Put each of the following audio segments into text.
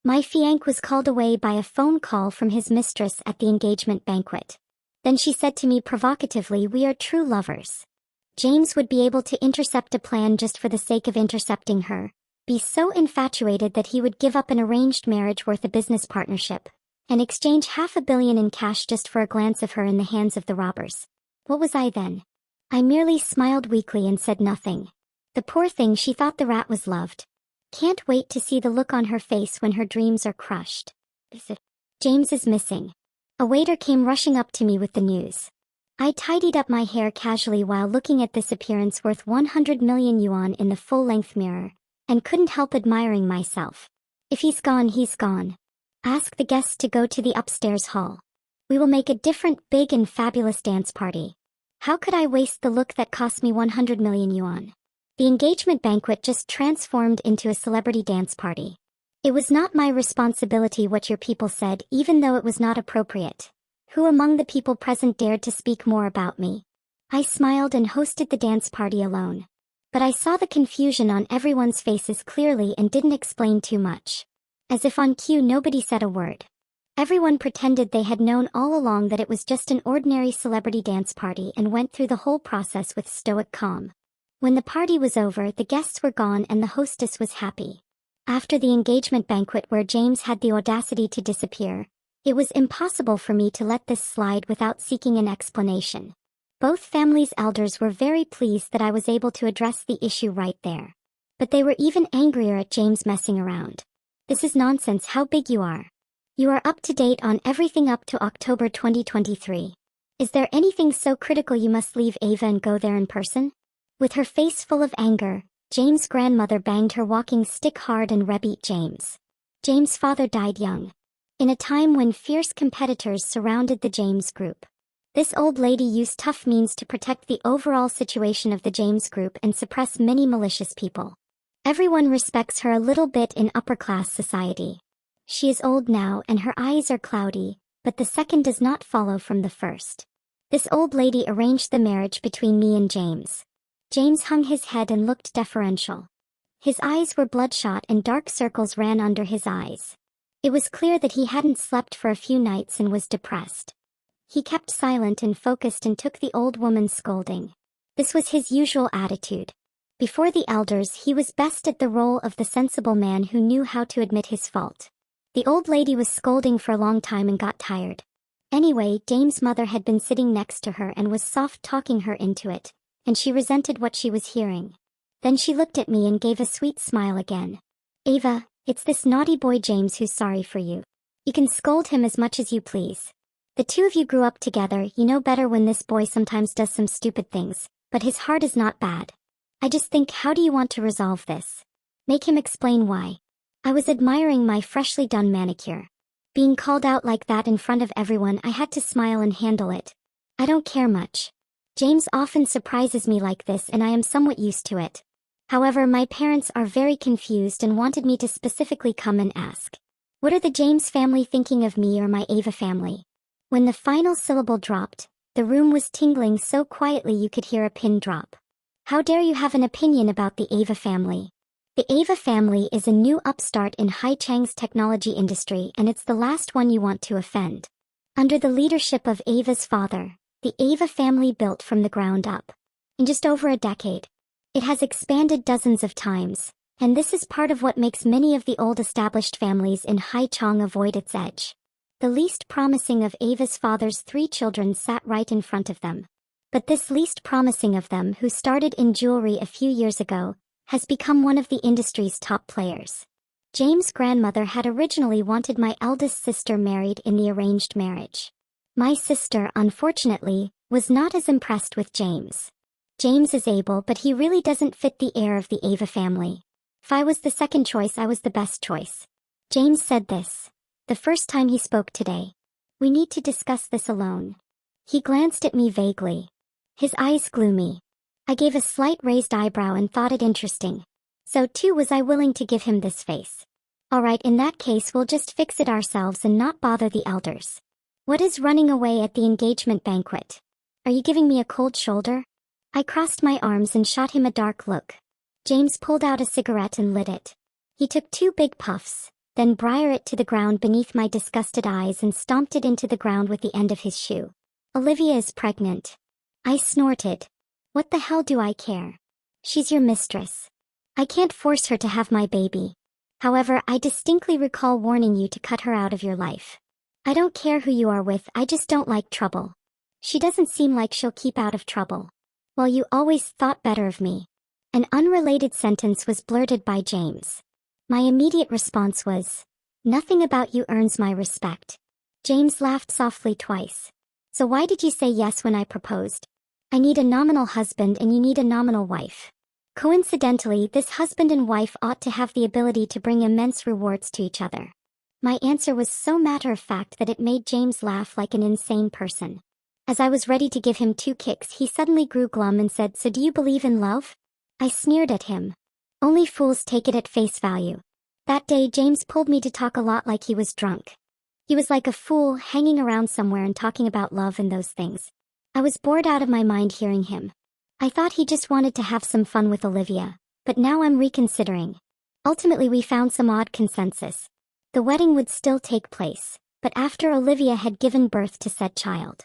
My fiancé was called away by a phone call from his mistress at the engagement banquet. Then she said to me provocatively, "We are true lovers." James would be able to intercept a plan just for the sake of intercepting her, be so infatuated that he would give up an arranged marriage worth a business partnership, and exchange $500 million in cash just for a glance of her in the hands of the robbers. What was I then? I merely smiled weakly and said nothing. The poor thing, she thought the rat was loved. Can't wait to see the look on her face when her dreams are crushed. James is missing. A waiter came rushing up to me with the news. I tidied up my hair casually while looking at this appearance worth 100 million yuan in the full-length mirror, and couldn't help admiring myself. If he's gone, he's gone. Ask the guests to go to the upstairs hall. We will make a different, big and fabulous dance party. How could I waste the look that cost me 100 million yuan? The engagement banquet just transformed into a celebrity dance party. It was not my responsibility what your people said, even though it was not appropriate. Who among the people present dared to speak more about me? I smiled and hosted the dance party alone. But I saw the confusion on everyone's faces clearly and didn't explain too much. As if on cue, nobody said a word. Everyone pretended they had known all along that it was just an ordinary celebrity dance party and went through the whole process with stoic calm. When the party was over, the guests were gone and the hostess was happy. After the engagement banquet where James had the audacity to disappear, it was impossible for me to let this slide without seeking an explanation. Both families' elders were very pleased that I was able to address the issue right there. But they were even angrier at James messing around. This is nonsense. How big you are. You are up to date on everything up to October 2023. Is there anything so critical you must leave Ava and go there in person? With her face full of anger, James' grandmother banged her walking stick hard and beat James. James' father died young, in a time when fierce competitors surrounded the James group. This old lady used tough means to protect the overall situation of the James group and suppress many malicious people. Everyone respects her a little bit in upper-class society. She is old now and her eyes are cloudy, but the second does not follow from the first. This old lady arranged the marriage between me and James. James hung his head and looked deferential. His eyes were bloodshot and dark circles ran under his eyes. It was clear that he hadn't slept for a few nights and was depressed. He kept silent and focused and took the old woman's scolding. This was his usual attitude. Before the elders, he was best at the role of the sensible man who knew how to admit his fault. The old lady was scolding for a long time and got tired. Anyway, James' mother had been sitting next to her and was soft-talking her into it, and she resented what she was hearing. Then she looked at me and gave a sweet smile again. "Ava, it's this naughty boy James who's sorry for you. You can scold him as much as you please. The two of you grew up together, you know better when this boy sometimes does some stupid things, but his heart is not bad. I just think, how do you want to resolve this? Make him explain why." I was admiring my freshly done manicure. Being called out like that in front of everyone, I had to smile and handle it. I don't care much. James often surprises me like this and I am somewhat used to it. However, my parents are very confused and wanted me to specifically come and ask, what are the James family thinking of me or my Ava family? When the final syllable dropped, the room was tingling so quietly you could hear a pin drop. How dare you have an opinion about the Ava family? The Ava family is a new upstart in Haichang's technology industry and it's the last one you want to offend. Under the leadership of Ava's father, the Ava family built from the ground up. In just over a decade, it has expanded dozens of times, and this is part of what makes many of the old established families in Haichang avoid its edge. The least promising of Ava's father's 3 children sat right in front of them. But this least promising of them, who started in jewelry a few years ago, has become one of the industry's top players. James' grandmother had originally wanted my eldest sister married in the arranged marriage. My sister, unfortunately, was not as impressed with James. James is able, but he really doesn't fit the air of the Ava family. If I was the second choice, I was the best choice. James said this, the first time he spoke today. We need to discuss this alone. He glanced at me vaguely. His eyes gloomy. I gave a slight raised eyebrow and thought it interesting. So too was I willing to give him this face. Alright, in that case we'll just fix it ourselves and not bother the elders. What is running away at the engagement banquet? Are you giving me a cold shoulder? I crossed my arms and shot him a dark look. James pulled out a cigarette and lit it. He took 2 big puffs, then briar it to the ground beneath my disgusted eyes and stomped it into the ground with the end of his shoe. Olivia is pregnant. I snorted. What the hell do I care? She's your mistress. I can't force her to have my baby. However, I distinctly recall warning you to cut her out of your life. I don't care who you are with, I just don't like trouble. She doesn't seem like she'll keep out of trouble. Well, you always thought better of me. An unrelated sentence was blurted by James. My immediate response was, nothing about you earns my respect. James laughed softly twice. So why did you say yes when I proposed? I need a nominal husband and you need a nominal wife. Coincidentally, this husband and wife ought to have the ability to bring immense rewards to each other. My answer was so matter-of-fact that it made James laugh like an insane person. As I was ready to give him 2 kicks, he suddenly grew glum and said, so do you believe in love? I sneered at him. Only fools take it at face value. That day James pulled me to talk a lot like he was drunk. He was like a fool hanging around somewhere and talking about love and those things. I was bored out of my mind hearing him. I thought he just wanted to have some fun with Olivia, but now I'm reconsidering. Ultimately we found some odd consensus. The wedding would still take place, but after Olivia had given birth to said child.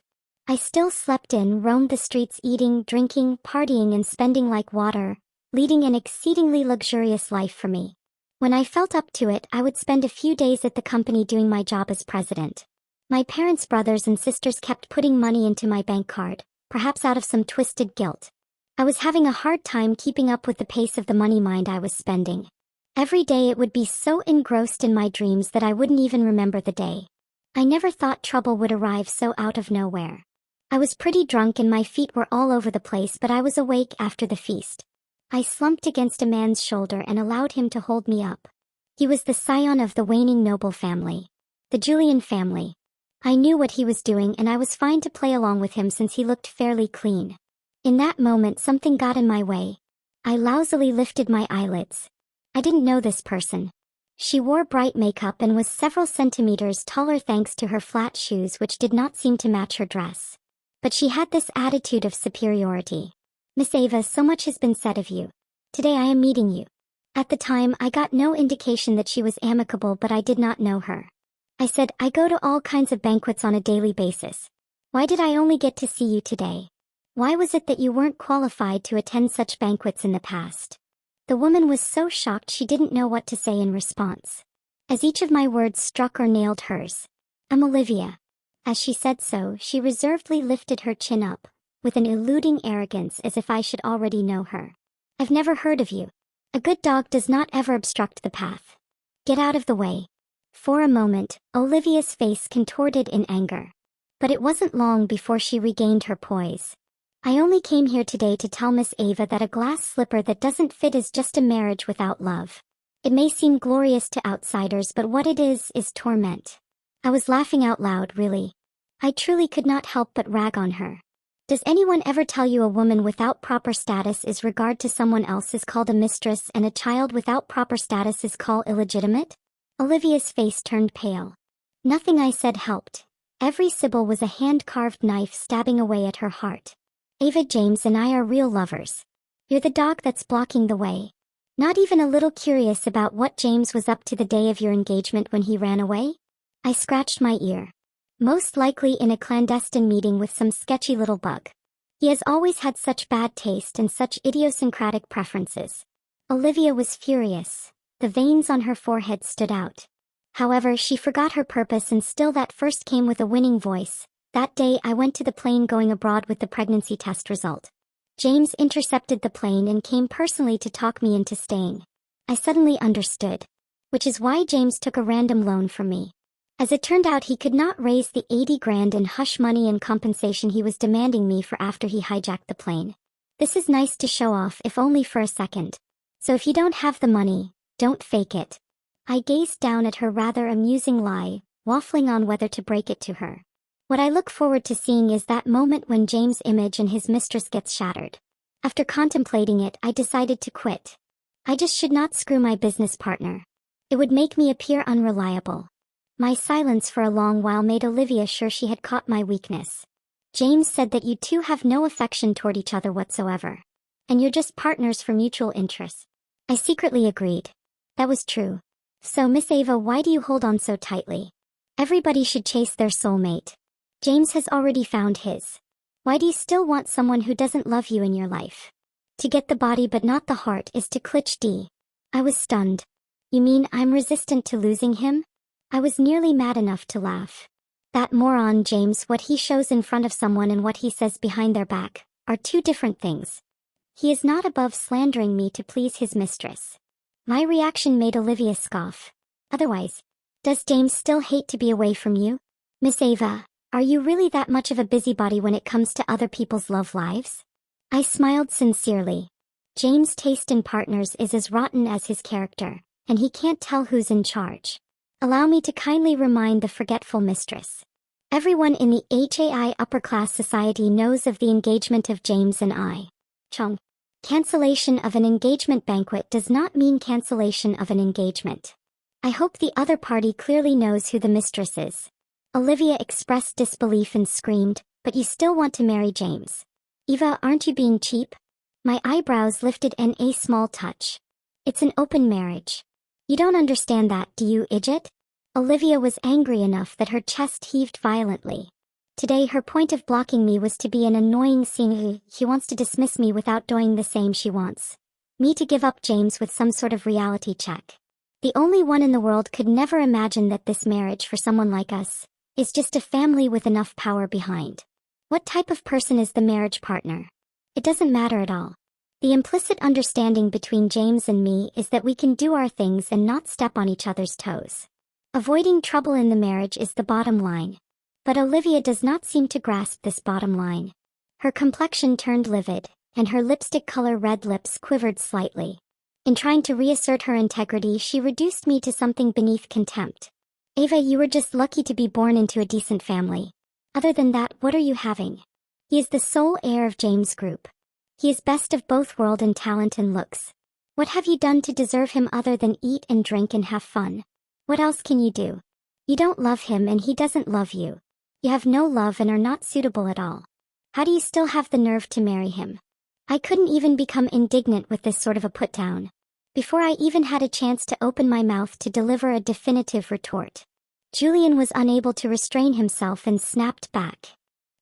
I still slept in, roamed the streets eating, drinking, partying and spending like water, leading an exceedingly luxurious life for me. When I felt up to it, I would spend a few days at the company doing my job as president. My parents' brothers and sisters kept putting money into my bank card, perhaps out of some twisted guilt. I was having a hard time keeping up with the pace of the money mind I was spending. Every day it would be so engrossed in my dreams that I wouldn't even remember the day. I never thought trouble would arrive so out of nowhere. I was pretty drunk and my feet were all over the place, but I was awake after the feast. I slumped against a man's shoulder and allowed him to hold me up. He was the scion of the waning noble family. The Julian family. I knew what he was doing and I was fine to play along with him since he looked fairly clean. In that moment something got in my way. I lousily lifted my eyelids. I didn't know this person. She wore bright makeup and was several centimeters taller thanks to her flat shoes which did not seem to match her dress. But she had this attitude of superiority. Miss Ava, so much has been said of you. Today I am meeting you. At the time, I got no indication that she was amicable, but I did not know her. I said, I go to all kinds of banquets on a daily basis. Why did I only get to see you today? Why was it that you weren't qualified to attend such banquets in the past? The woman was so shocked she didn't know what to say in response. As each of my words struck or nailed hers. I'm Olivia. As she said so, she reservedly lifted her chin up, with an eluding arrogance as if I should already know her. I've never heard of you. A good dog does not ever obstruct the path. Get out of the way. For a moment, Olivia's face contorted in anger. But it wasn't long before she regained her poise. I only came here today to tell Miss Ava that a glass slipper that doesn't fit is just a marriage without love. It may seem glorious to outsiders, but what it is torment. I was laughing out loud, really. I truly could not help but rag on her. Does anyone ever tell you a woman without proper status is regard to someone else is called a mistress and a child without proper status is called illegitimate? Olivia's face turned pale. Nothing I said helped. Every syllable was a hand-carved knife stabbing away at her heart. Ava, James and I are real lovers. You're the dog that's blocking the way. Not even a little curious about what James was up to the day of your engagement when he ran away? I scratched my ear. Most likely in a clandestine meeting with some sketchy little bug. He has always had such bad taste and such idiosyncratic preferences. Olivia was furious. The veins on her forehead stood out. However, she forgot her purpose and still that first came with a winning voice. That day I went to the plane going abroad with the pregnancy test result. James intercepted the plane and came personally to talk me into staying. I suddenly understood. Which is why James took a random loan from me. As it turned out, he could not raise the 80 grand in hush money and compensation he was demanding me for after he hijacked the plane. This is nice to show off, if only for a second. So if you don't have the money, don't fake it. I gazed down at her rather amusing lie, waffling on whether to break it to her. What I look forward to seeing is that moment when James' image and his mistress gets shattered. After contemplating it, I decided to quit. I just should not screw my business partner. It would make me appear unreliable. My silence for a long while made Olivia sure she had caught my weakness. James said that you two have no affection toward each other whatsoever. And you're just partners for mutual interests. I secretly agreed. That was true. So Miss Ava, why do you hold on so tightly? Everybody should chase their soulmate. James has already found his. Why do you still want someone who doesn't love you in your life? To get the body but not the heart is to clutch D. I was stunned. You mean I'm resistant to losing him? I was nearly mad enough to laugh. That moron James, what he shows in front of someone and what he says behind their back are two different things. He is not above slandering me to please his mistress. My reaction made Olivia scoff. Otherwise, does James still hate to be away from you? Miss Ava, are you really that much of a busybody when it comes to other people's love lives? I smiled sincerely. James' taste in partners is as rotten as his character, and he can't tell who's in charge. Allow me to kindly remind the forgetful mistress. Everyone in the HAI upper-class society knows of the engagement of James and I. Chung. Cancellation of an engagement banquet does not mean cancellation of an engagement. I hope the other party clearly knows who the mistress is. Olivia expressed disbelief and screamed, but you still want to marry James. Eva, aren't you being cheap? My eyebrows lifted in a small touch. It's an open marriage. You don't understand that, do you, idiot? Olivia was angry enough that her chest heaved violently. Today her point of blocking me was to be an annoying scene. He wants to dismiss me without doing the same she wants. Me to give up James with some sort of reality check. The only one in the world could never imagine that this marriage for someone like us is just a family with enough power behind. What type of person is the marriage partner? It doesn't matter at all. The implicit understanding between James and me is that we can do our things and not step on each other's toes. Avoiding trouble in the marriage is the bottom line. But Olivia does not seem to grasp this bottom line. Her complexion turned livid, and her lipstick color red lips quivered slightly. In trying to reassert her integrity, she reduced me to something beneath contempt. Ava, you were just lucky to be born into a decent family. Other than that, what are you having? He is the sole heir of James' group. He is best of both world and talent and looks. What have you done to deserve him other than eat and drink and have fun? What else can you do? You don't love him and he doesn't love you. You have no love and are not suitable at all. How do you still have the nerve to marry him? I couldn't even become indignant with this sort of a put-down. Before I even had a chance to open my mouth to deliver a definitive retort, Julian was unable to restrain himself and snapped back.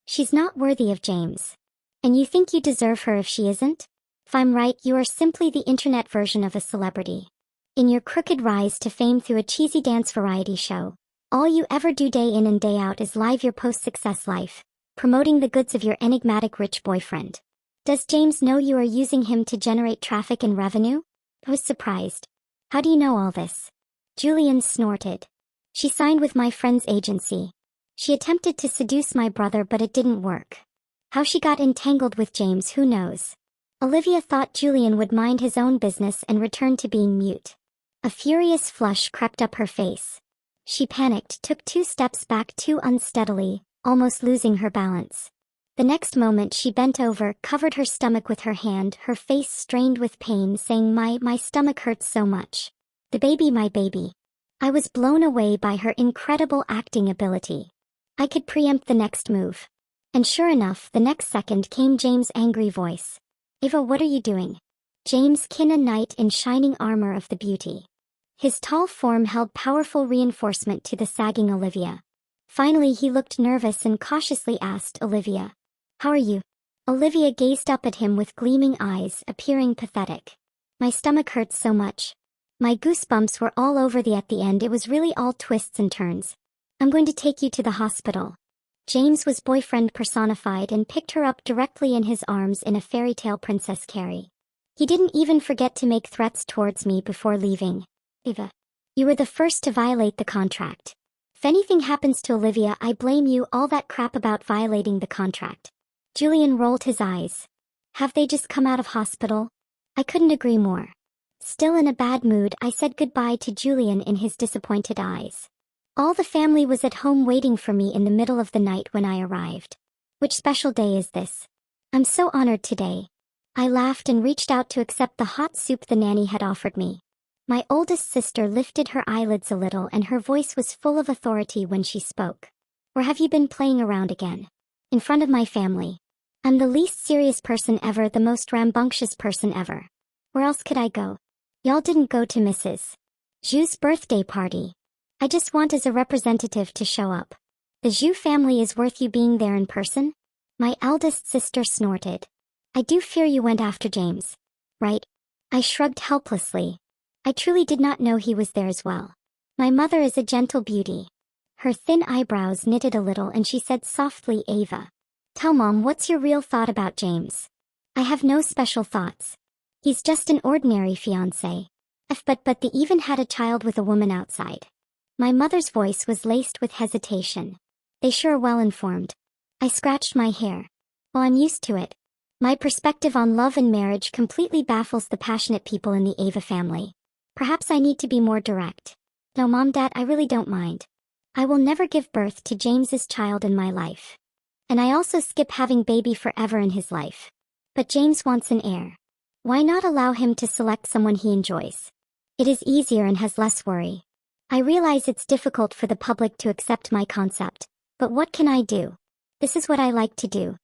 She's not worthy of James. And you think you deserve her if she isn't? If I'm right, you are simply the internet version of a celebrity. In your crooked rise to fame through a cheesy dance variety show, all you ever do day in and day out is live your post-success life, promoting the goods of your enigmatic rich boyfriend. Does James know you are using him to generate traffic and revenue? I was surprised. How do you know all this? Julian snorted. She signed with my friend's agency. She attempted to seduce my brother but it didn't work. How she got entangled with James, who knows? Olivia thought Julian would mind his own business and return to being mute. A furious flush crept up her face. She panicked, took 2 steps back too unsteadily, almost losing her balance. The next moment she bent over, covered her stomach with her hand, her face strained with pain, saying, My stomach hurts so much. The baby, my baby. I was blown away by her incredible acting ability. I could preempt the next move. And sure enough, the next second came James' angry voice. Ava, what are you doing? James, kin a knight in shining armor of the beauty. His tall form held powerful reinforcement to the sagging Olivia. Finally he looked nervous and cautiously asked Olivia, "How are you?" Olivia gazed up at him with gleaming eyes, appearing pathetic. My stomach hurts so much. My goosebumps were all over at the end. It was really all twists and turns. I'm going to take you to the hospital. James was boyfriend personified and picked her up directly in his arms in a fairy tale Princess Carrie. He didn't even forget to make threats towards me before leaving. Eva, you were the first to violate the contract. If anything happens to Olivia, I blame you. All that crap about violating the contract. Julian rolled his eyes. Have they just come out of hospital? I couldn't agree more. Still in a bad mood, I said goodbye to Julian in his disappointed eyes. All the family was at home waiting for me in the middle of the night when I arrived. Which special day is this? I'm so honored today. I laughed and reached out to accept the hot soup the nanny had offered me. My oldest sister lifted her eyelids a little and her voice was full of authority when she spoke. Or have you been playing around again? In front of my family. I'm the least serious person ever, the most rambunctious person ever. Where else could I go? Y'all didn't go to Mrs. Zhu's birthday party. I just want as a representative to show up. The Zhu family is worth you being there in person? My eldest sister snorted. I do fear you went after James. Right? I shrugged helplessly. I truly did not know he was there as well. My mother is a gentle beauty. Her thin eyebrows knitted a little and she said softly, Ava. Tell Mom, what's your real thought about James? I have no special thoughts. He's just an ordinary fiancé. But they even had a child with a woman outside. My mother's voice was laced with hesitation. They sure are well informed. I scratched my hair. Well, I'm used to it. My perspective on love and marriage completely baffles the passionate people in the Ava family. Perhaps I need to be more direct. No, Mom, Dad, I really don't mind. I will never give birth to James's child in my life. And I also skip having baby forever in his life. But James wants an heir. Why not allow him to select someone he enjoys? It is easier and has less worry. I realize it's difficult for the public to accept my concept, but what can I do? This is what I like to do.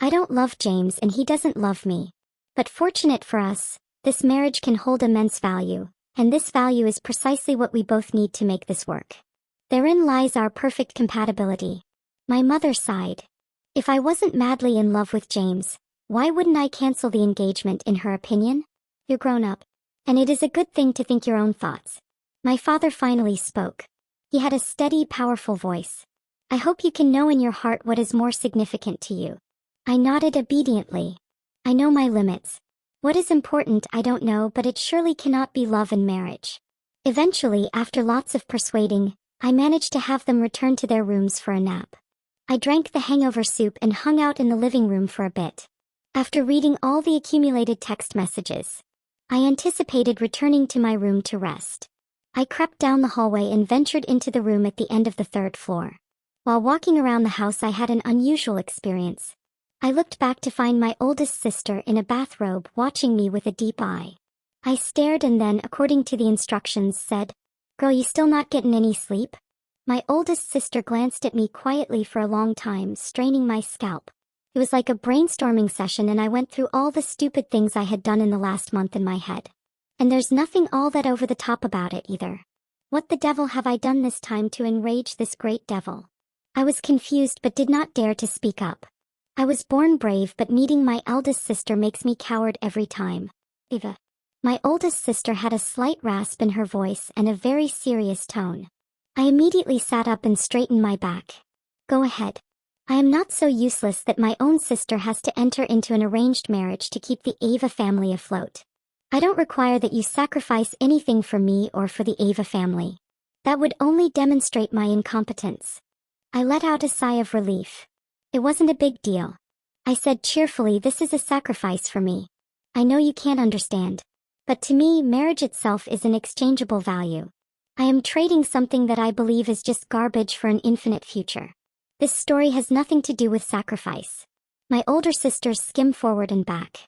I don't love James and he doesn't love me. But fortunate for us, this marriage can hold immense value, and this value is precisely what we both need to make this work. Therein lies our perfect compatibility. My mother sighed. If I wasn't madly in love with James, why wouldn't I cancel the engagement in her opinion? You're grown up. And it is a good thing to think your own thoughts. My father finally spoke. He had a steady, powerful voice. I hope you can know in your heart what is more significant to you. I nodded obediently. I know my limits. What is important I don't know, but it surely cannot be love and marriage. Eventually, after lots of persuading, I managed to have them return to their rooms for a nap. I drank the hangover soup and hung out in the living room for a bit. After reading all the accumulated text messages, I anticipated returning to my room to rest. I crept down the hallway and ventured into the room at the end of the 3rd floor. While walking around the house I had an unusual experience. I looked back to find my oldest sister in a bathrobe watching me with a deep eye. I stared and then, according to the instructions, said, Girl, you still not getting any sleep? My oldest sister glanced at me quietly for a long time, straining my scalp. It was like a brainstorming session and I went through all the stupid things I had done in the last month in my head. And there's nothing all that over the top about it either. What the devil have I done this time to enrage this great devil? I was confused but did not dare to speak up. I was born brave but meeting my eldest sister makes me coward every time. Eva. My oldest sister had a slight rasp in her voice and a very serious tone. I immediately sat up and straightened my back. Go ahead. I am not so useless that my own sister has to enter into an arranged marriage to keep the Ava family afloat. I don't require that you sacrifice anything for me or for the Ava family. That would only demonstrate my incompetence. I let out a sigh of relief. It wasn't a big deal. I said cheerfully, this is a sacrifice for me. I know you can't understand. But to me, marriage itself is an exchangeable value. I am trading something that I believe is just garbage for an infinite future. This story has nothing to do with sacrifice. My older sisters skim forward and back.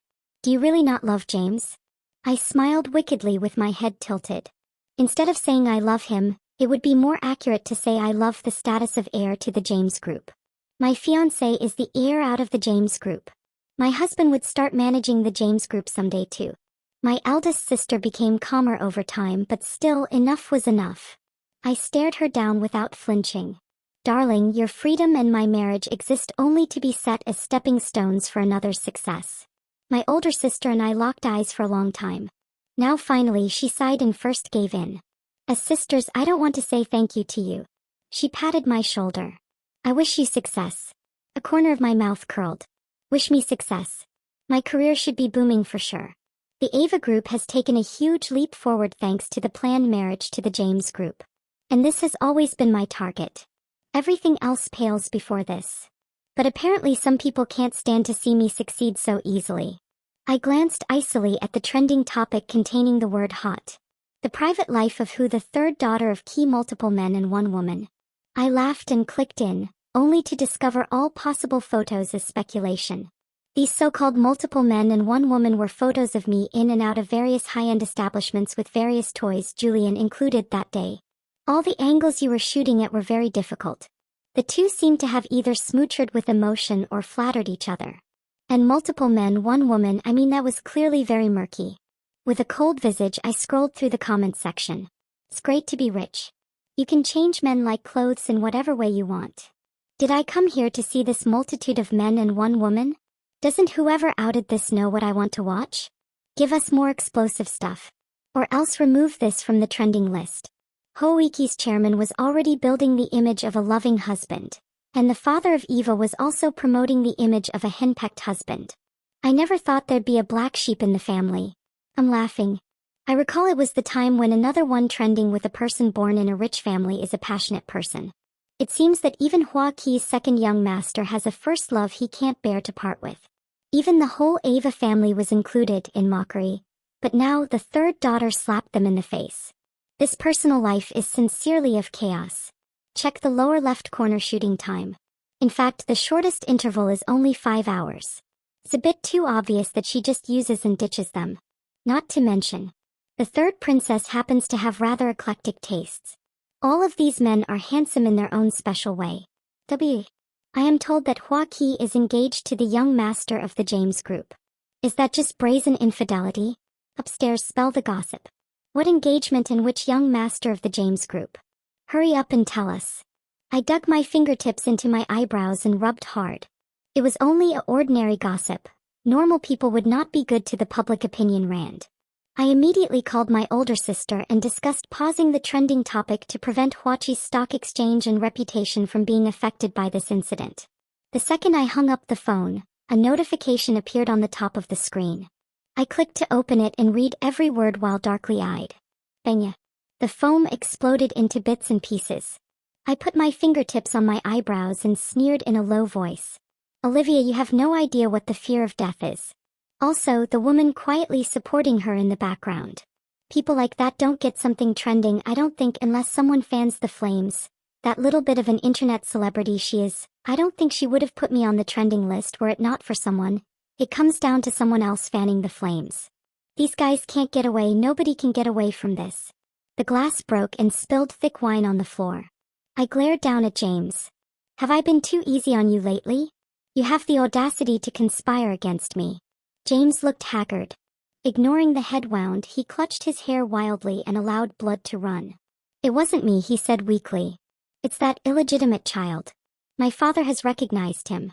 Do you really not love James? I smiled wickedly with my head tilted. Instead of saying I love him, it would be more accurate to say I love the status of heir to the James group. My fiancé is the heir out of the James group. My husband would start managing the James group someday too. My eldest sister became calmer over time, but still enough was enough. I stared her down without flinching. Darling, your freedom and my marriage exist only to be set as stepping stones for another's success. My older sister and I locked eyes for a long time. Now finally she sighed and first gave in. As sisters, I don't want to say thank you to you. She patted my shoulder. I wish you success. A corner of my mouth curled. Wish me success. My career should be booming for sure. The Ava group has taken a huge leap forward thanks to the planned marriage to the James group. And this has always been my target. Everything else pales before this. But apparently some people can't stand to see me succeed so easily. I glanced icily at the trending topic containing the word hot. The private life of who the 3rd daughter of key multiple men and one woman. I laughed and clicked in, only to discover all possible photos as speculation. These so-called multiple men and one woman were photos of me in and out of various high-end establishments with various toys, Julian included that day. All the angles you were shooting at were very difficult. The two seemed to have either smooched with emotion or flattered each other. And multiple men, one woman, I mean that was clearly very murky. With a cold visage I scrolled through the comments section. It's great to be rich. You can change men like clothes in whatever way you want. Did I come here to see this multitude of men and one woman? Doesn't whoever outed this know what I want to watch? Give us more explosive stuff. Or else remove this from the trending list. Hoiki's chairman was already building the image of a loving husband, and the father of Eva was also promoting the image of a henpecked husband. I never thought there'd be a black sheep in the family. I'm laughing. I recall it was the time when another one trending with a person born in a rich family is a passionate person. It seems that even Hoiki's second young master has a first love he can't bear to part with. Even the whole Eva family was included in mockery, but now the third daughter slapped them in the face. This personal life is sincerely of chaos. Check the lower left corner shooting time. In fact, the shortest interval is only 5 hours. It's a bit too obvious that she just uses and ditches them. Not to mention, the third princess happens to have rather eclectic tastes. All of these men are handsome in their own special way. I am told that Hoiki is engaged to the young master of the James group. Is that just brazen infidelity? Upstairs, spell the gossip. What engagement and which young master of the James group? Hurry up and tell us. I dug my fingertips into my eyebrows and rubbed hard. It was only a ordinary gossip. Normal people would not be good to the public opinion rand. I immediately called my older sister and discussed pausing the trending topic to prevent Huachi's stock exchange and reputation from being affected by this incident. The second I hung up the phone, a notification appeared on the top of the screen. I clicked to open it and read every word while darkly eyed. Bang! The foam exploded into bits and pieces. I put my fingertips on my eyebrows and sneered in a low voice. Olivia, you have no idea what the fear of death is. Also, the woman quietly supporting her in the background. People like that don't get something trending, I don't think, unless someone fans the flames. That little bit of an internet celebrity she is, I don't think she would have put me on the trending list were it not for someone. It comes down to someone else fanning the flames. These guys can't get away, nobody can get away from this. The glass broke and spilled thick wine on the floor. I glared down at James. Have I been too easy on you lately? You have the audacity to conspire against me. James looked haggard. Ignoring the head wound, he clutched his hair wildly and allowed blood to run. It wasn't me, he said weakly. It's that illegitimate child. My father has recognized him.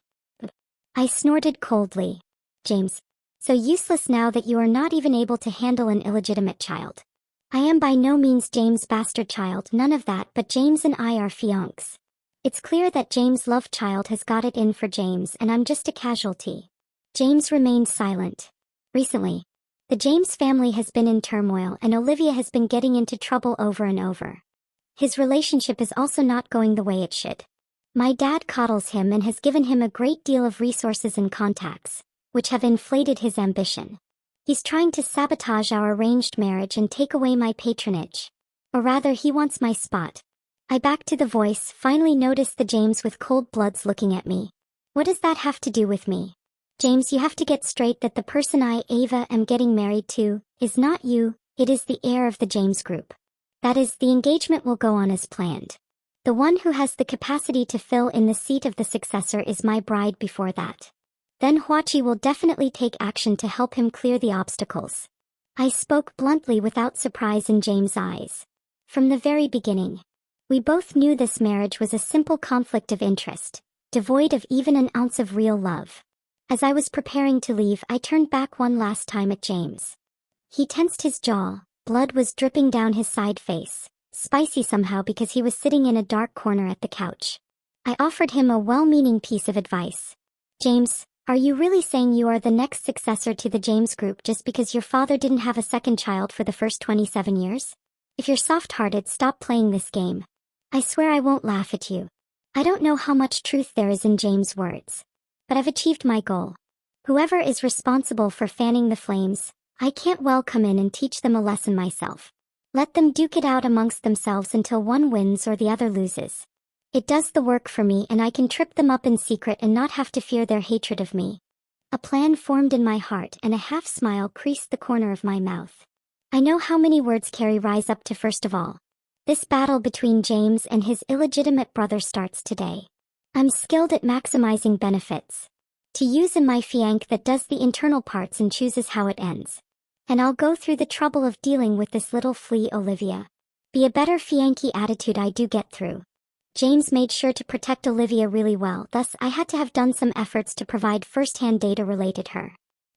I snorted coldly. James, so useless now that you are not even able to handle an illegitimate child. I am by no means James' bastard child, none of that, but James and I are fiancés. It's clear that James' love child has got it in for James and I'm just a casualty. James remained silent. Recently, the James family has been in turmoil and Olivia has been getting into trouble over and over. His relationship is also not going the way it should. My dad coddles him and has given him a great deal of resources and contacts, which have inflated his ambition. He's trying to sabotage our arranged marriage and take away my patronage. Or rather, he wants my spot. I backed to the voice, finally noticed the James with cold bloods looking at me. What does that have to do with me? James, you have to get straight that the person I, Ava, am getting married to, is not you, it is the heir of the James group. That is, the engagement will go on as planned. The one who has the capacity to fill in the seat of the successor is my bride before that. Then Huachi will definitely take action to help him clear the obstacles. I spoke bluntly without surprise in James' eyes. From the very beginning, we both knew this marriage was a simple conflict of interest, devoid of even an ounce of real love. As I was preparing to leave, I turned back one last time at James. He tensed his jaw, blood was dripping down his side face, spicy somehow because he was sitting in a dark corner at the couch. I offered him a well-meaning piece of advice. James, are you really saying you are the next successor to the James group just because your father didn't have a second child for the first 27 years? If you're soft-hearted, stop playing this game. I swear I won't laugh at you. I don't know how much truth there is in James' words. But I've achieved my goal. Whoever is responsible for fanning the flames, I can't well come in and teach them a lesson myself. Let them duke it out amongst themselves until one wins or the other loses. It does the work for me and I can trip them up in secret and not have to fear their hatred of me. A plan formed in my heart and a half-smile creased the corner of my mouth. I know how many words carry rise up to first of all. This battle between James and his illegitimate brother starts today. I'm skilled at maximizing benefits. To use in my fiancé that does the internal parts and chooses how it ends. And I'll go through the trouble of dealing with this little flea Olivia. Be a better Yankee attitude I do get through. James made sure to protect Olivia really well, thus I had to have done some efforts to provide first-hand data related her.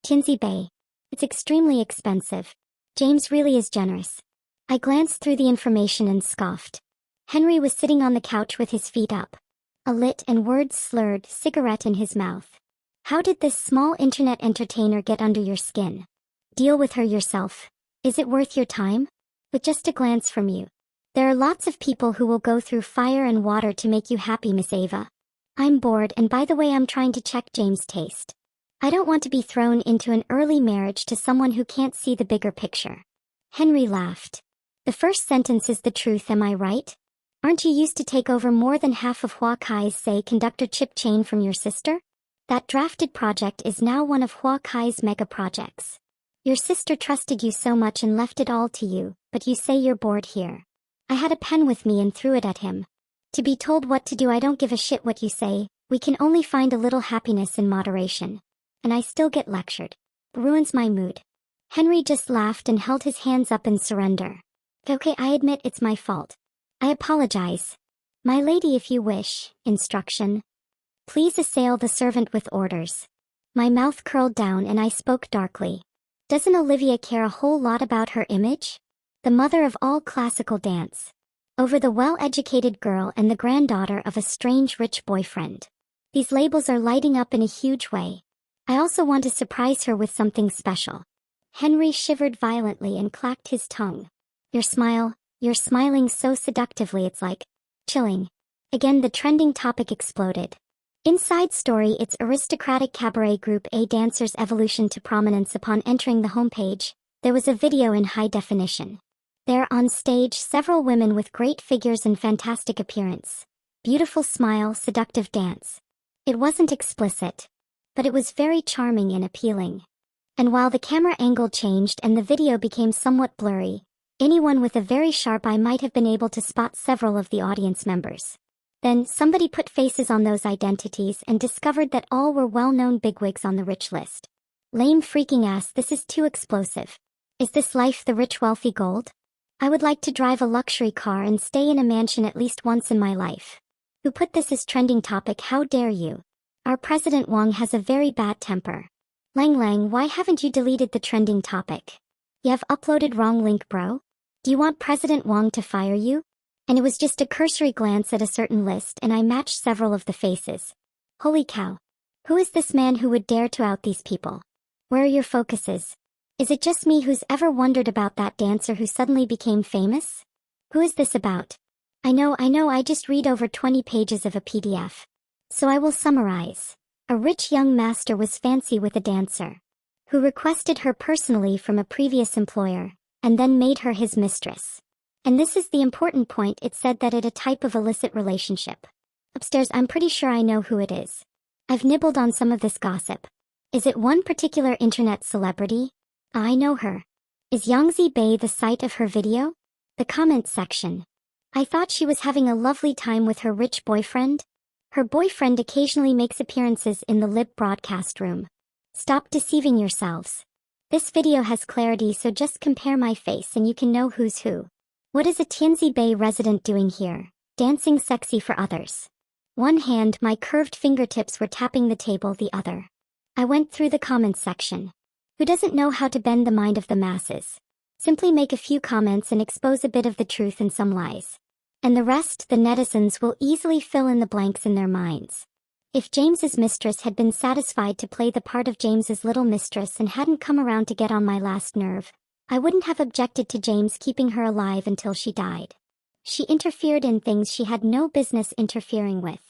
Tinsy Bay. It's extremely expensive. James really is generous. I glanced through the information and scoffed. Henry was sitting on the couch with his feet up, a lit and words slurred cigarette in his mouth. How did this small internet entertainer get under your skin? Deal with her yourself. Is it worth your time? With just a glance from you. There are lots of people who will go through fire and water to make you happy, Miss Ava. I'm bored, and by the way, I'm trying to check James' taste. I don't want to be thrown into an early marriage to someone who can't see the bigger picture. Henry laughed. The first sentence is the truth, am I right? Aren't you used to take over more than half of Hua Kai's, say, conductor chip chain from your sister? That drafted project is now one of Hua Kai's mega projects. Your sister trusted you so much and left it all to you, but you say you're bored here. I had a pen with me and threw it at him. To be told what to do, I don't give a shit what you say. We can only find a little happiness in moderation. And I still get lectured. Ruins my mood. Henry just laughed and held his hands up in surrender. Okay, I admit it's my fault. I apologize. My lady, if you wish, instruction. Please assail the servant with orders. My mouth curled down and I spoke darkly. Doesn't Olivia care a whole lot about her image? The mother of all classical dance. Over the well-educated girl and the granddaughter of a strange rich boyfriend. These labels are lighting up in a huge way. I also want to surprise her with something special. Henry shivered violently and clacked his tongue. Your smile, you're smiling so seductively it's like chilling. Again the trending topic exploded. Inside story, its aristocratic cabaret group A dancers' evolution to prominence upon entering the homepage. There was a video in high definition. There on stage several women with great figures and fantastic appearance. Beautiful smile, seductive dance. It wasn't explicit, but it was very charming and appealing. And while the camera angle changed and the video became somewhat blurry, anyone with a very sharp eye might have been able to spot several of the audience members. Then somebody put faces on those identities and discovered that all were well-known bigwigs on the rich list. Lame freaking ass, this is too explosive. Is this life the rich wealthy gold? I would like to drive a luxury car and stay in a mansion at least once in my life. Who put this as trending topic? How dare you? Our President Wang has a very bad temper. Lang Lang, why haven't you deleted the trending topic? You have uploaded wrong link, bro. Do you want President Wang to fire you? And it was just a cursory glance at a certain list and I matched several of the faces. Holy cow. Who is this man who would dare to out these people? Where are your focuses? Is it just me who's ever wondered about that dancer who suddenly became famous? Who is this about? I know, I just read over 20 pages of a PDF. So I will summarize. A rich young master was fancy with a dancer, who requested her personally from a previous employer, and then made her his mistress. And this is the important point, it said that it a type of illicit relationship. Upstairs, I'm pretty sure I know who it is. I've nibbled on some of this gossip. Is it one particular internet celebrity? I know her. Is Yangtze Bay the site of her video? The comments section. I thought she was having a lovely time with her rich boyfriend. Her boyfriend occasionally makes appearances in the lib broadcast room. Stop deceiving yourselves. This video has clarity, so just compare my face and you can know who's who. What is a Tianzi Bay resident doing here, dancing sexy for others? One hand, my curved fingertips were tapping the table, the other. I went through the comments section. Who doesn't know how to bend the mind of the masses? Simply make a few comments and expose a bit of the truth and some lies. And the rest, the netizens will easily fill in the blanks in their minds. If James's mistress had been satisfied to play the part of James's little mistress and hadn't come around to get on my last nerve, I wouldn't have objected to James keeping her alive until she died. She interfered in things she had no business interfering with.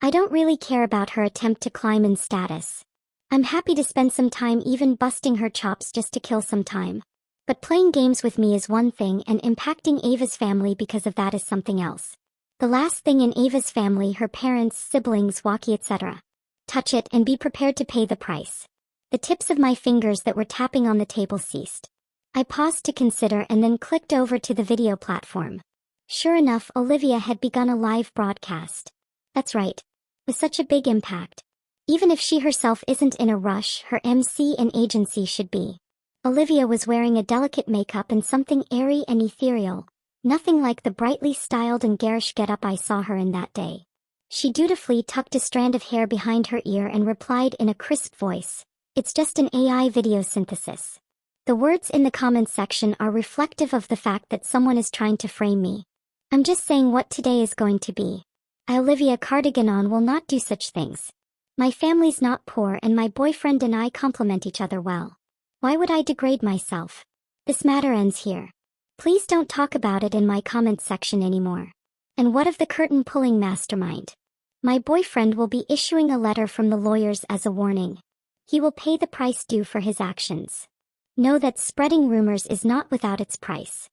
I don't really care about her attempt to climb in status. I'm happy to spend some time even busting her chops just to kill some time. But playing games with me is one thing and impacting Ava's family because of that is something else. The last thing in Ava's family, her parents, siblings, Waki, etc. Touch it and be prepared to pay the price. The tips of my fingers that were tapping on the table ceased. I paused to consider and then clicked over to the video platform. Sure enough, Olivia had begun a live broadcast. That's right. With such a big impact. Even if she herself isn't in a rush, her MC and agency should be. Olivia was wearing a delicate makeup and something airy and ethereal, Nothing like the brightly styled and garish getup I saw her in that day. She dutifully tucked a strand of hair behind her ear and replied in a crisp voice, "It's just an AI video synthesis." The words in the comments section are reflective of the fact that someone is trying to frame me. I'm just saying what today is going to be. Olivia Cardiganon will not do such things. My family's not poor and my boyfriend and I complement each other well. Why would I degrade myself? This matter ends here. Please don't talk about it in my comments section anymore. And what of the curtain-pulling mastermind? My boyfriend will be issuing a letter from the lawyers as a warning. He will pay the price due for his actions. Know that spreading rumors is not without its price.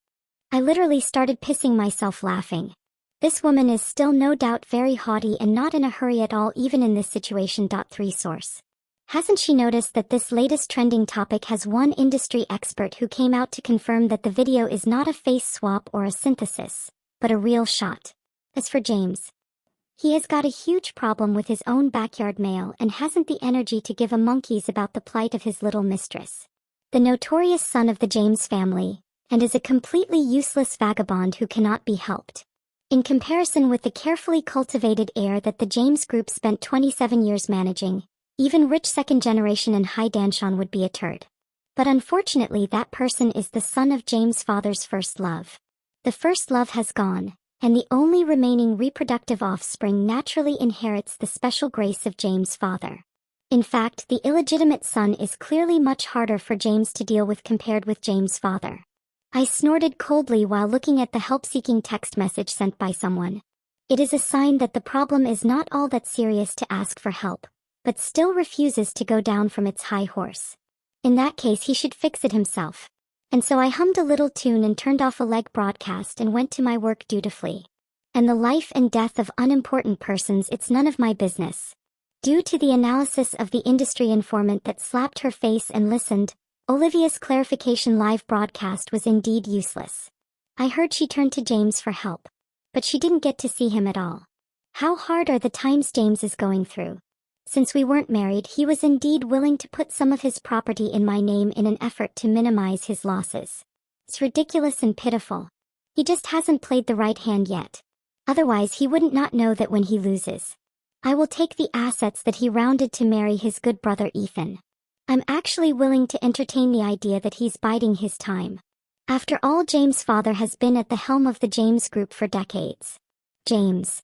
I literally started pissing myself laughing. This woman is still no doubt very haughty and not in a hurry at all even in this situation. 3 source. Hasn't she noticed that this latest trending topic has one industry expert who came out to confirm that the video is not a face swap or a synthesis, but a real shot? As for James, he has got a huge problem with his own backyard mail and hasn't the energy to give a monkeys about the plight of his little mistress. The notorious son of the James family, and is a completely useless vagabond who cannot be helped. In comparison with the carefully cultivated heir that the James Group spent 27 years managing, even rich second-generation and High Danshan would be a turd. But unfortunately that person is the son of James' father's first love. The first love has gone, and the only remaining reproductive offspring naturally inherits the special grace of James' father. In fact, the illegitimate son is clearly much harder for James to deal with compared with James' father. I snorted coldly while looking at the help-seeking text message sent by someone. It is a sign that the problem is not all that serious to ask for help, but still refuses to go down from its high horse. In that case he should fix it himself. And so I hummed a little tune and turned off a leg broadcast and went to my work dutifully. And the life and death of unimportant persons, it's none of my business. Due to the analysis of the industry informant that slapped her face and listened, Olivia's clarification live broadcast was indeed useless. I heard she turned to James for help. But she didn't get to see him at all. How hard are the times James is going through? Since we weren't married, he was indeed willing to put some of his property in my name in an effort to minimize his losses. It's ridiculous and pitiful. He just hasn't played the right hand yet. Otherwise he wouldn't not know that when he loses. I will take the assets that he rounded to marry his good brother Ethan. I'm actually willing to entertain the idea that he's biding his time. After all, James' father has been at the helm of the James Group for decades. James.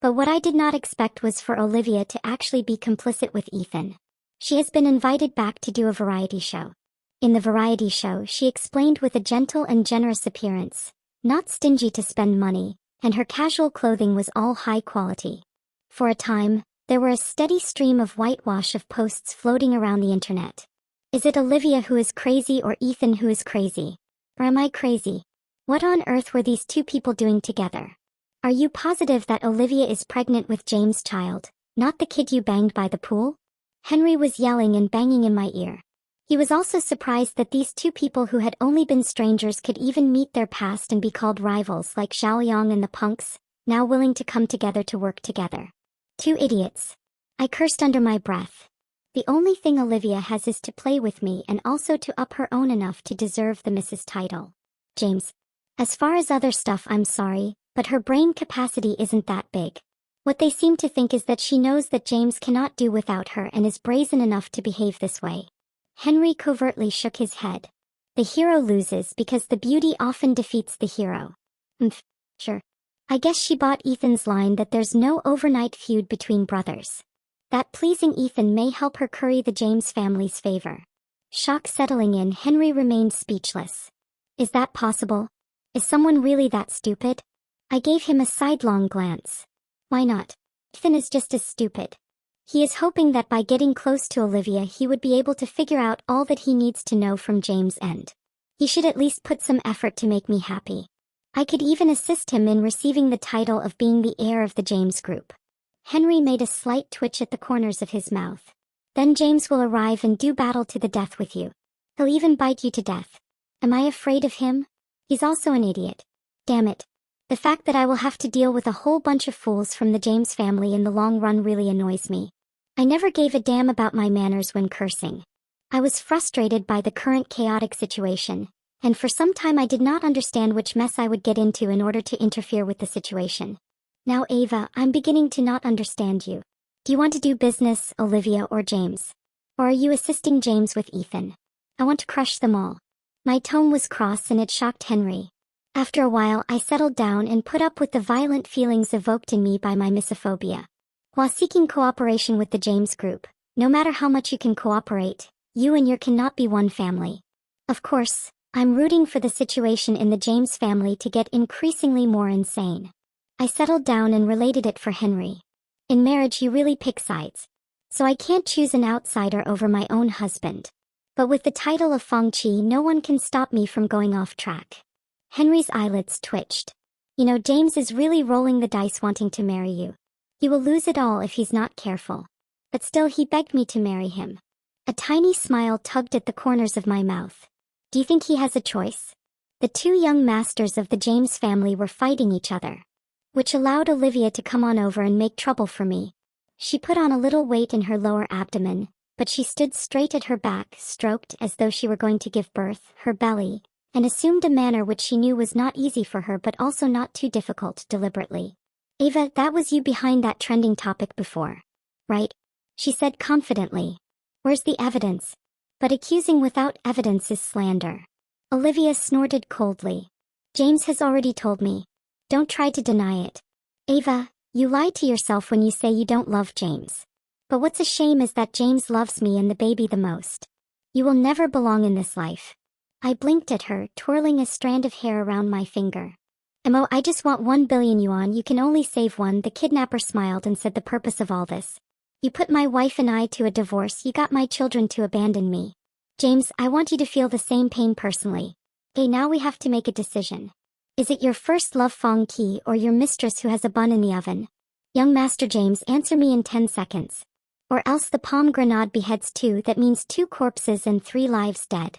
But what I did not expect was for Olivia to actually be complicit with Ethan. She has been invited back to do a variety show. In the variety show, she explained with a gentle and generous appearance, not stingy to spend money, and her casual clothing was all high quality. For a time, there were a steady stream of whitewash of posts floating around the internet. Is it Olivia who is crazy or Ethan who is crazy? Or am I crazy? What on earth were these two people doing together? Are you positive that Olivia is pregnant with James' child, not the kid you banged by the pool? Henry was yelling and banging in my ear. He was also surprised that these two people who had only been strangers could even meet their past and be called rivals like Xiaoyang and the punks, now willing to come together to work together. Two idiots. I cursed under my breath. The only thing Olivia has is to play with me and also to up her own enough to deserve the Mrs. title. James. As far as other stuff, I'm sorry, but her brain capacity isn't that big. What they seem to think is that she knows that James cannot do without her and is brazen enough to behave this way. Henry covertly shook his head. The hero loses because the beauty often defeats the hero. Sure. I guess she bought Ethan's line that there's no overnight feud between brothers. That pleasing Ethan may help her curry the James family's favor. Shock settling in, Henry remained speechless. Is that possible? Is someone really that stupid? I gave him a sidelong glance. Why not? Ethan is just as stupid. He is hoping that by getting close to Olivia he would be able to figure out all that he needs to know from James' end. He should at least put some effort to make me happy. I could even assist him in receiving the title of being the heir of the James Group. Henry made a slight twitch at the corners of his mouth. Then James will arrive and do battle to the death with you. He'll even bite you to death. Am I afraid of him? He's also an idiot. Damn it. The fact that I will have to deal with a whole bunch of fools from the James family in the long run really annoys me. I never gave a damn about my manners when cursing. I was frustrated by the current chaotic situation, and for some time I did not understand which mess I would get into in order to interfere with the situation. Now Ava, I'm beginning to not understand you. Do you want to do business, Olivia or James? Or are you assisting James with Ethan? I want to crush them all. My tone was cross and it shocked Henry. After a while I settled down and put up with the violent feelings evoked in me by my misophobia. While seeking cooperation with the James group, no matter how much you can cooperate, you and your cannot be one family. Of course, I'm rooting for the situation in the James family to get increasingly more insane. I settled down and related it for Henry. In marriage you really pick sides. So I can't choose an outsider over my own husband. But with the title of Feng Qi, no one can stop me from going off track. Henry's eyelids twitched. You know, James is really rolling the dice wanting to marry you. He will lose it all if he's not careful. But still he begged me to marry him. A tiny smile tugged at the corners of my mouth. Do you think he has a choice? The two young masters of the James family were fighting each other, which allowed Olivia to come on over and make trouble for me. She put on a little weight in her lower abdomen, but she stood straight at her back, stroked as though she were going to give birth, her belly, and assumed a manner which she knew was not easy for her but also not too difficult deliberately. Ava, that was you behind that trending topic before, right? She said confidently. Where's the evidence? But accusing without evidence is slander. Olivia snorted coldly. James has already told me. Don't try to deny it. Ava, you lie to yourself when you say you don't love James. But what's a shame is that James loves me and the baby the most. You will never belong in this life. I blinked at her, twirling a strand of hair around my finger. Mo, I just want 1 billion yuan, you can only save one. The kidnapper smiled and said the purpose of all this. You put my wife and I to a divorce, you got my children to abandon me. James, I want you to feel the same pain personally. Okay, now we have to make a decision. Is it your first love Feng Qi or your mistress who has a bun in the oven? Young Master James, answer me in 10 seconds. Or else the palm grenade beheads 2, that means 2 corpses and 3 lives dead.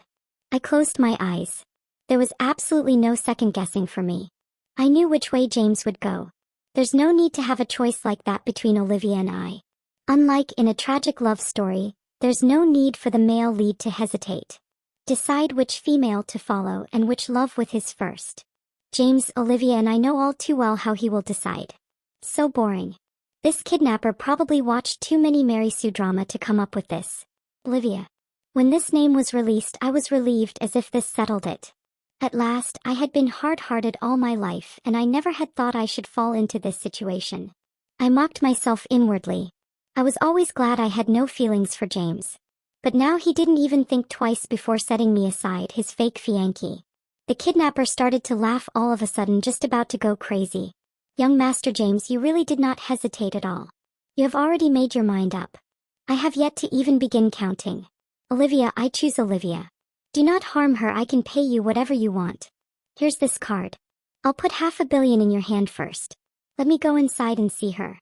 I closed my eyes. There was absolutely no second guessing for me. I knew which way James would go. There's no need to have a choice like that between Olivia and I. Unlike in a tragic love story, there's no need for the male lead to hesitate. Decide which female to follow and which love with his first. James, Olivia and I know all too well how he will decide. So boring. This kidnapper probably watched too many Mary Sue drama to come up with this. Olivia. When this name was released I was relieved as if this settled it. At last, I had been hard-hearted all my life and I never had thought I should fall into this situation. I mocked myself inwardly. I was always glad I had no feelings for James. But now he didn't even think twice before setting me aside, his fake fiancé. The kidnapper started to laugh all of a sudden, just about to go crazy. Young Master James, you really did not hesitate at all. You have already made your mind up. I have yet to even begin counting. Olivia, I choose Olivia. Do not harm her, I can pay you whatever you want. Here's this card. I'll put 500 million in your hand first. Let me go inside and see her.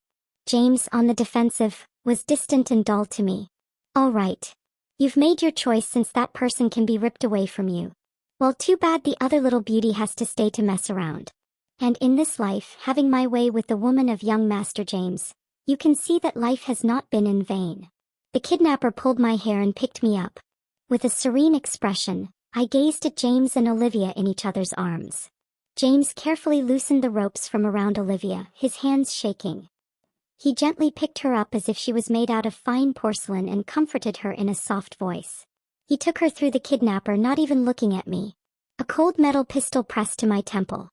James, on the defensive, was distant and dull to me. All right. You've made your choice since that person can be ripped away from you. Well, too bad the other little beauty has to stay to mess around. And in this life, having my way with the woman of young Master James, you can see that life has not been in vain. The kidnapper pulled my hair and picked me up. With a serene expression, I gazed at James and Olivia in each other's arms. James carefully loosened the ropes from around Olivia, his hands shaking. He gently picked her up as if she was made out of fine porcelain and comforted her in a soft voice. He took her through the kidnapper, not even looking at me. A cold metal pistol pressed to my temple.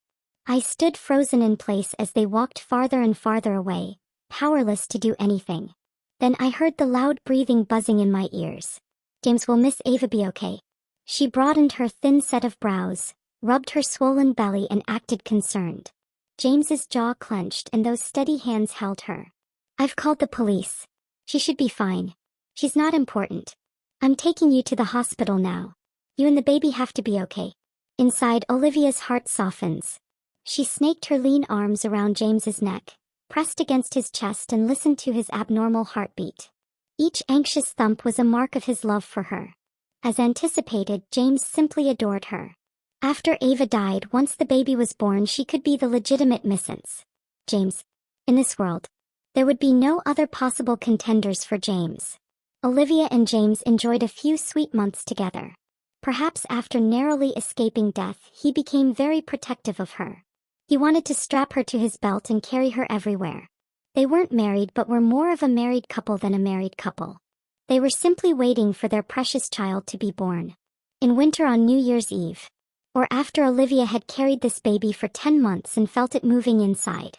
I stood frozen in place as they walked farther and farther away, powerless to do anything. Then I heard the loud breathing buzzing in my ears. James, will Miss Ava be okay? She broadened her thin set of brows, rubbed her swollen belly and acted concerned. James's jaw clenched and those steady hands held her. I've called the police. She should be fine. She's not important. I'm taking you to the hospital now. You and the baby have to be okay. Inside, Olivia's heart softens. She snaked her lean arms around James's neck, pressed against his chest and listened to his abnormal heartbeat. Each anxious thump was a mark of his love for her. As anticipated, James simply adored her. After Ava died, once the baby was born, she could be the legitimate missus. James. In this world, there would be no other possible contenders for James. Olivia and James enjoyed a few sweet months together. Perhaps after narrowly escaping death, he became very protective of her. He wanted to strap her to his belt and carry her everywhere. They weren't married but were more of a married couple than a married couple. They were simply waiting for their precious child to be born. In winter on New Year's Eve. Or after Olivia had carried this baby for 10 months and felt it moving inside.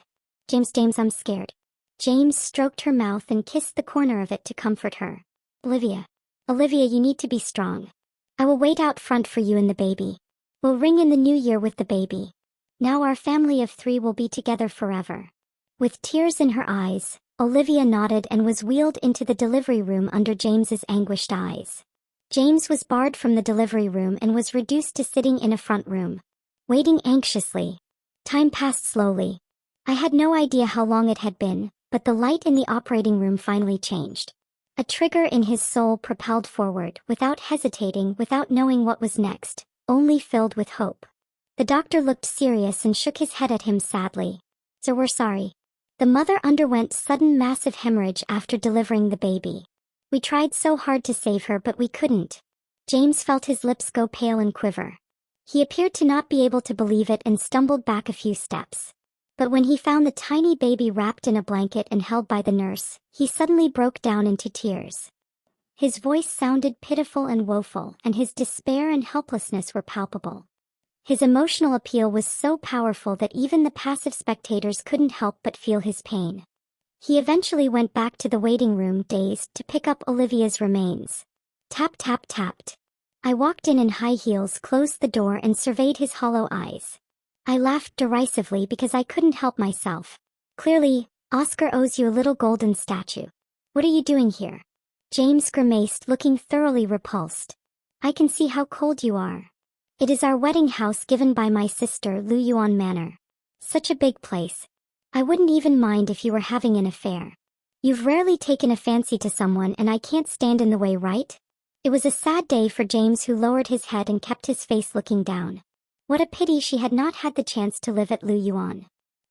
James, I'm scared. James stroked her mouth and kissed the corner of it to comfort her. Olivia, you need to be strong. I will wait out front for you and the baby. We'll ring in the new year with the baby. Now our family of 3 will be together forever. With tears in her eyes, Olivia nodded and was wheeled into the delivery room under James's anguished eyes. James was barred from the delivery room and was reduced to sitting in a front room, waiting anxiously. Time passed slowly. I had no idea how long it had been, but the light in the operating room finally changed. A trigger in his soul propelled forward, without hesitating, without knowing what was next, only filled with hope. The doctor looked serious and shook his head at him sadly. "Sir, we're sorry. The mother underwent sudden massive hemorrhage after delivering the baby. We tried so hard to save her but we couldn't." James felt his lips go pale and quiver. He appeared to not be able to believe it and stumbled back a few steps. But when he found the tiny baby wrapped in a blanket and held by the nurse, he suddenly broke down into tears. His voice sounded pitiful and woeful, and his despair and helplessness were palpable. His emotional appeal was so powerful that even the passive spectators couldn't help but feel his pain. He eventually went back to the waiting room, dazed, to pick up Olivia's remains. Tap, tap, tapped. I walked in high heels, closed the door and surveyed his hollow eyes. I laughed derisively because I couldn't help myself. "Clearly, Oscar owes you a little golden statue. What are you doing here?" James grimaced, looking thoroughly repulsed. "I can see how cold you are. It is our wedding house given by my sister, Lu Yuan Manor. Such a big place. I wouldn't even mind if you were having an affair. You've rarely taken a fancy to someone and I can't stand in the way, right?" It was a sad day for James, who lowered his head and kept his face looking down. What a pity she had not had the chance to live at Lu Yuan.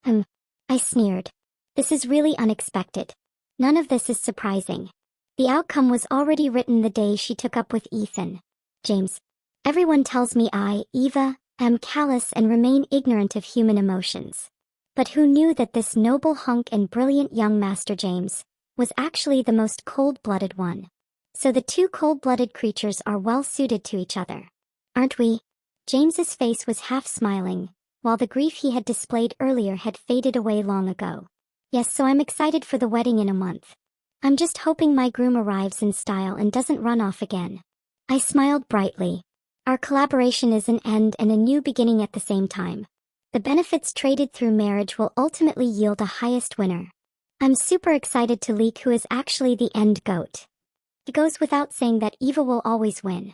I sneered. "This is really unexpected. None of this is surprising. The outcome was already written the day she took up with Ethan." "James, everyone tells me I, Eva, am callous and remain ignorant of human emotions. But who knew that this noble hunk and brilliant young Master James was actually the most cold-blooded one? So the 2 cold-blooded creatures are well suited to each other, aren't we?" James's face was half smiling, while the grief he had displayed earlier had faded away long ago. "Yes, so I'm excited for the wedding in a month. I'm just hoping my groom arrives in style and doesn't run off again." I smiled brightly. Our collaboration is an end and a new beginning at the same time. The benefits traded through marriage will ultimately yield a highest winner. I'm super excited to leak who is actually the end goat. It goes without saying that Eva will always win.